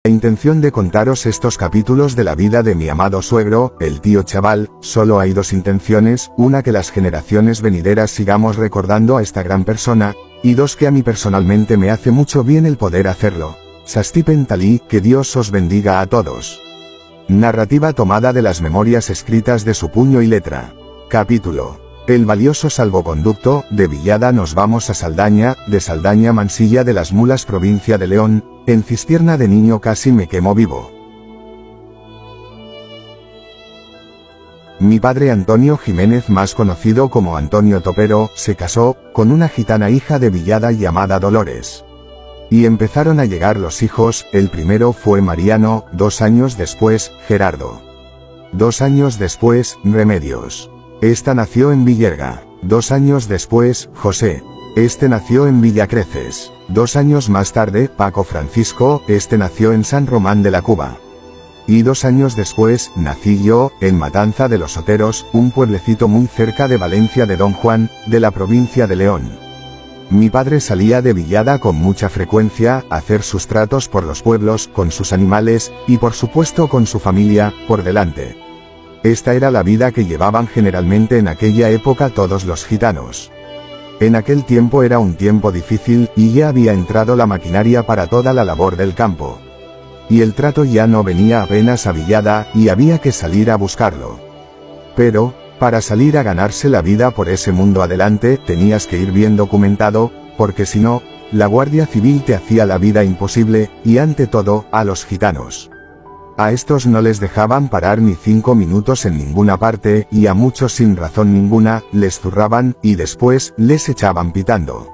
La intención de contaros estos capítulos de la vida de mi amado suegro, el tío Chaval, solo hay dos intenciones, una que las generaciones venideras sigamos recordando a esta gran persona, y dos que a mí personalmente me hace mucho bien el poder hacerlo. Sastipen Talí, que Dios os bendiga a todos. Narrativa tomada de las memorias escritas de su puño y letra. Capítulo: El valioso salvoconducto. De Villada nos vamos a Saldaña, de Saldaña Mansilla de las Mulas, provincia de León. En Cistierna de niño casi me quemo vivo. Mi padre Antonio Jiménez, más conocido como Antonio Topero, se casó con una gitana hija de Villada llamada Dolores. Y empezaron a llegar los hijos. El primero fue Mariano, 2 años después, Gerardo. 2 años después, Remedios. Esta nació en Villerga. 2 años después, José. Este nació en Villacreces. 2 años más tarde, Paco Francisco. Este nació en San Román de la Cuba. Y 2 años después, nací yo, en Matanza de los Oteros, un pueblecito muy cerca de Valencia de Don Juan, de la provincia de León. Mi padre salía de Villada con mucha frecuencia, a hacer sus tratos por los pueblos, con sus animales, y por supuesto con su familia, por delante. Esta era la vida que llevaban generalmente en aquella época todos los gitanos. En aquel tiempo era un tiempo difícil, y ya había entrado la maquinaria para toda la labor del campo. Y el trato ya no venía apenas a Villada, y había que salir a buscarlo. Pero, para salir a ganarse la vida por ese mundo adelante, tenías que ir bien documentado, porque si no, la Guardia Civil te hacía la vida imposible, y ante todo, a los gitanos. A estos no les dejaban parar ni 5 minutos en ninguna parte, y a muchos sin razón ninguna, les zurraban, y después, les echaban pitando.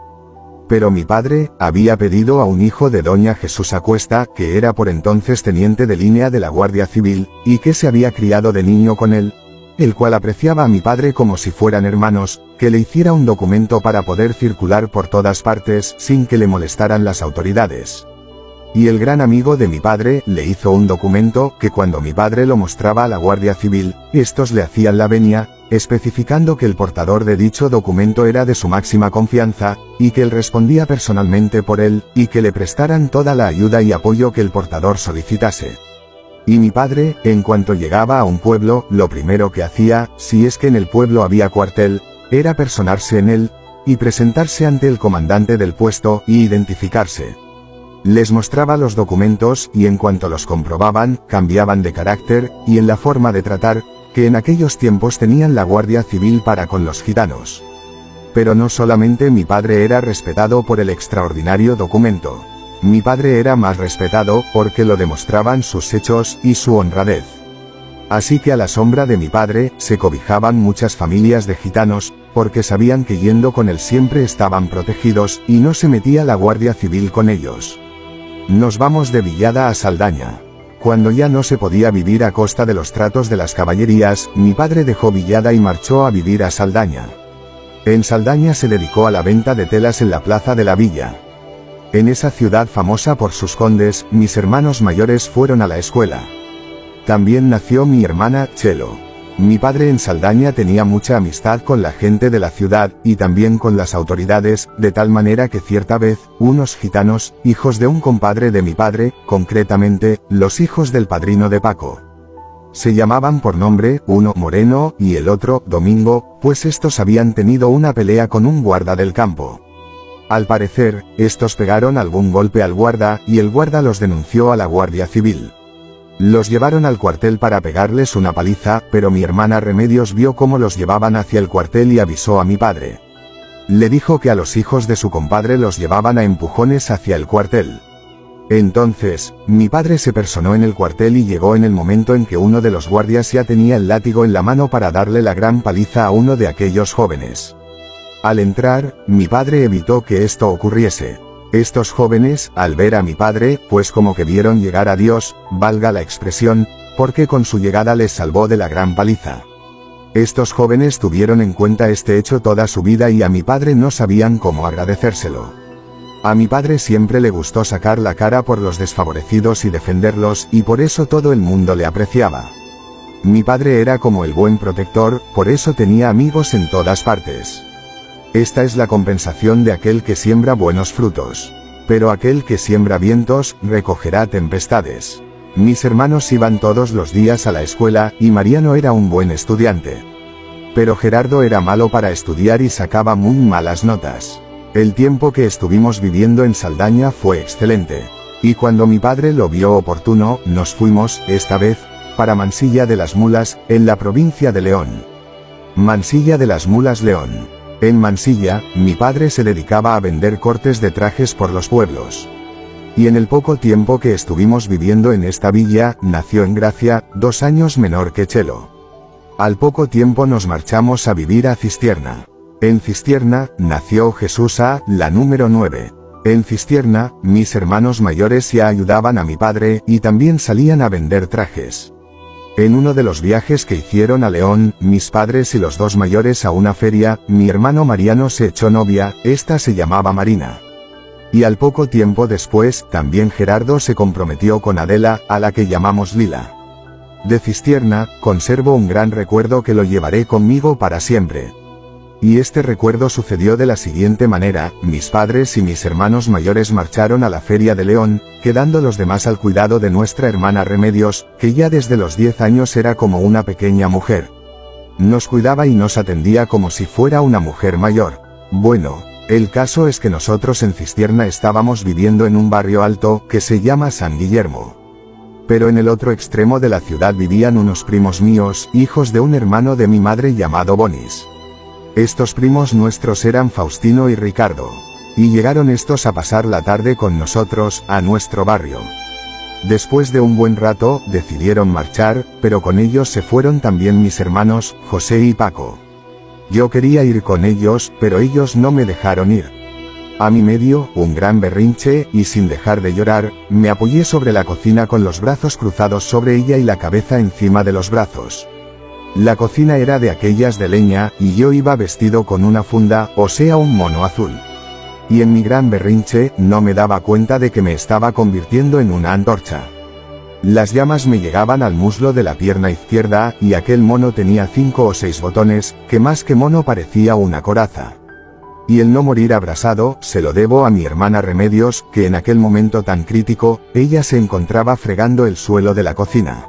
Pero mi padre, había pedido a un hijo de doña Jesús Cuesta, que era por entonces teniente de línea de la Guardia Civil, y que se había criado de niño con él, el cual apreciaba a mi padre como si fueran hermanos, que le hiciera un documento para poder circular por todas partes, sin que le molestaran las autoridades. Y el gran amigo de mi padre, le hizo un documento, que cuando mi padre lo mostraba a la Guardia Civil, estos le hacían la venia, especificando que el portador de dicho documento era de su máxima confianza, y que él respondía personalmente por él, y que le prestaran toda la ayuda y apoyo que el portador solicitase. Y mi padre, en cuanto llegaba a un pueblo, lo primero que hacía, si es que en el pueblo había cuartel, era personarse en él, y presentarse ante el comandante del puesto, y identificarse. Les mostraba los documentos, y en cuanto los comprobaban, cambiaban de carácter, y en la forma de tratar, que en aquellos tiempos tenían la Guardia Civil para con los gitanos. Pero no solamente mi padre era respetado por el extraordinario documento. Mi padre era más respetado, porque lo demostraban sus hechos, y su honradez. Así que a la sombra de mi padre, se cobijaban muchas familias de gitanos, porque sabían que yendo con él siempre estaban protegidos, y no se metía la Guardia Civil con ellos. Nos vamos de Villada a Saldaña. Cuando ya no se podía vivir a costa de los tratos de las caballerías, mi padre dejó Villada y marchó a vivir a Saldaña. En Saldaña se dedicó a la venta de telas en la plaza de la villa. En esa ciudad famosa por sus condes, mis hermanos mayores fueron a la escuela. También nació mi hermana, Chelo. Mi padre en Saldaña tenía mucha amistad con la gente de la ciudad, y también con las autoridades, de tal manera que cierta vez, unos gitanos, hijos de un compadre de mi padre, concretamente, los hijos del padrino de Paco. Se llamaban por nombre, uno Moreno, y el otro, Domingo, pues estos habían tenido una pelea con un guarda del campo. Al parecer, estos pegaron algún golpe al guarda, y el guarda los denunció a la Guardia Civil. Los llevaron al cuartel para pegarles una paliza, pero mi hermana Remedios vio cómo los llevaban hacia el cuartel y avisó a mi padre. Le dijo que a los hijos de su compadre los llevaban a empujones hacia el cuartel. Entonces, mi padre se personó en el cuartel y llegó en el momento en que uno de los guardias ya tenía el látigo en la mano para darle la gran paliza a uno de aquellos jóvenes. Al entrar, mi padre evitó que esto ocurriese. Estos jóvenes, al ver a mi padre, pues como que vieron llegar a Dios, valga la expresión, porque con su llegada les salvó de la gran paliza. Estos jóvenes tuvieron en cuenta este hecho toda su vida y a mi padre no sabían cómo agradecérselo. A mi padre siempre le gustó sacar la cara por los desfavorecidos y defenderlos, y por eso todo el mundo le apreciaba. Mi padre era como el buen protector, por eso tenía amigos en todas partes. Esta es la compensación de aquel que siembra buenos frutos. Pero aquel que siembra vientos, recogerá tempestades. Mis hermanos iban todos los días a la escuela, y Mariano era un buen estudiante. Pero Gerardo era malo para estudiar y sacaba muy malas notas. El tiempo que estuvimos viviendo en Saldaña fue excelente. Y cuando mi padre lo vio oportuno, nos fuimos, esta vez, para Mansilla de las Mulas, en la provincia de León. Mansilla de las Mulas, León. En Mansilla, mi padre se dedicaba a vender cortes de trajes por los pueblos. Y en el poco tiempo que estuvimos viviendo en esta villa, nació en Gracia, 2 años menor que Chelo. Al poco tiempo nos marchamos a vivir a Cistierna. En Cistierna, nació Jesús A, la número 9. En Cistierna, mis hermanos mayores ya ayudaban a mi padre, y también salían a vender trajes. En uno de los viajes que hicieron a León, mis padres y los 2 mayores a una feria, mi hermano Mariano se echó novia, esta se llamaba Marina. Y al poco tiempo después, también Gerardo se comprometió con Adela, a la que llamamos Lila. De Cistierna, conservo un gran recuerdo que lo llevaré conmigo para siempre. Y este recuerdo sucedió de la siguiente manera: mis padres y mis hermanos mayores marcharon a la feria de León, quedando los demás al cuidado de nuestra hermana Remedios, que ya desde los 10 años era como una pequeña mujer. Nos cuidaba y nos atendía como si fuera una mujer mayor. Bueno, el caso es que nosotros en Cistierna estábamos viviendo en un barrio alto, que se llama San Guillermo. Pero en el otro extremo de la ciudad vivían unos primos míos, hijos de un hermano de mi madre llamado Bonis. Estos primos nuestros eran Faustino y Ricardo. Y llegaron estos a pasar la tarde con nosotros, a nuestro barrio. Después de un buen rato, decidieron marchar, pero con ellos se fueron también mis hermanos, José y Paco. Yo quería ir con ellos, pero ellos no me dejaron ir. A mi medio, un gran berrinche, y sin dejar de llorar, me apoyé sobre la cocina con los brazos cruzados sobre ella y la cabeza encima de los brazos. La cocina era de aquellas de leña, y yo iba vestido con una funda, o sea un mono azul. Y en mi gran berrinche, no me daba cuenta de que me estaba convirtiendo en una antorcha. Las llamas me llegaban al muslo de la pierna izquierda, y aquel mono tenía 5 o 6 botones, que más que mono parecía una coraza. Y el no morir abrasado, se lo debo a mi hermana Remedios, que en aquel momento tan crítico, ella se encontraba fregando el suelo de la cocina.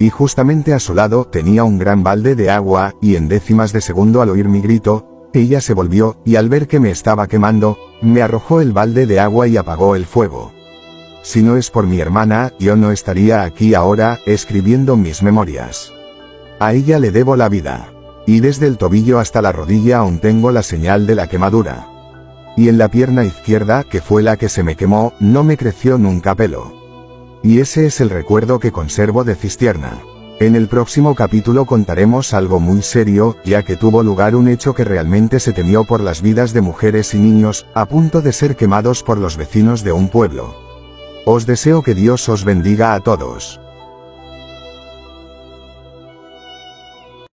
Y justamente a su lado tenía un gran balde de agua, y en décimas de segundo al oír mi grito, ella se volvió, y al ver que me estaba quemando, me arrojó el balde de agua y apagó el fuego. Si no es por mi hermana, yo no estaría aquí ahora, escribiendo mis memorias. A ella le debo la vida. Y desde el tobillo hasta la rodilla aún tengo la señal de la quemadura. Y en la pierna izquierda, que fue la que se me quemó, no me creció nunca pelo. Y ese es el recuerdo que conservo de Cistierna. En el próximo capítulo contaremos algo muy serio, ya que tuvo lugar un hecho que realmente se temió por las vidas de mujeres y niños, a punto de ser quemados por los vecinos de un pueblo. Os deseo que Dios os bendiga a todos.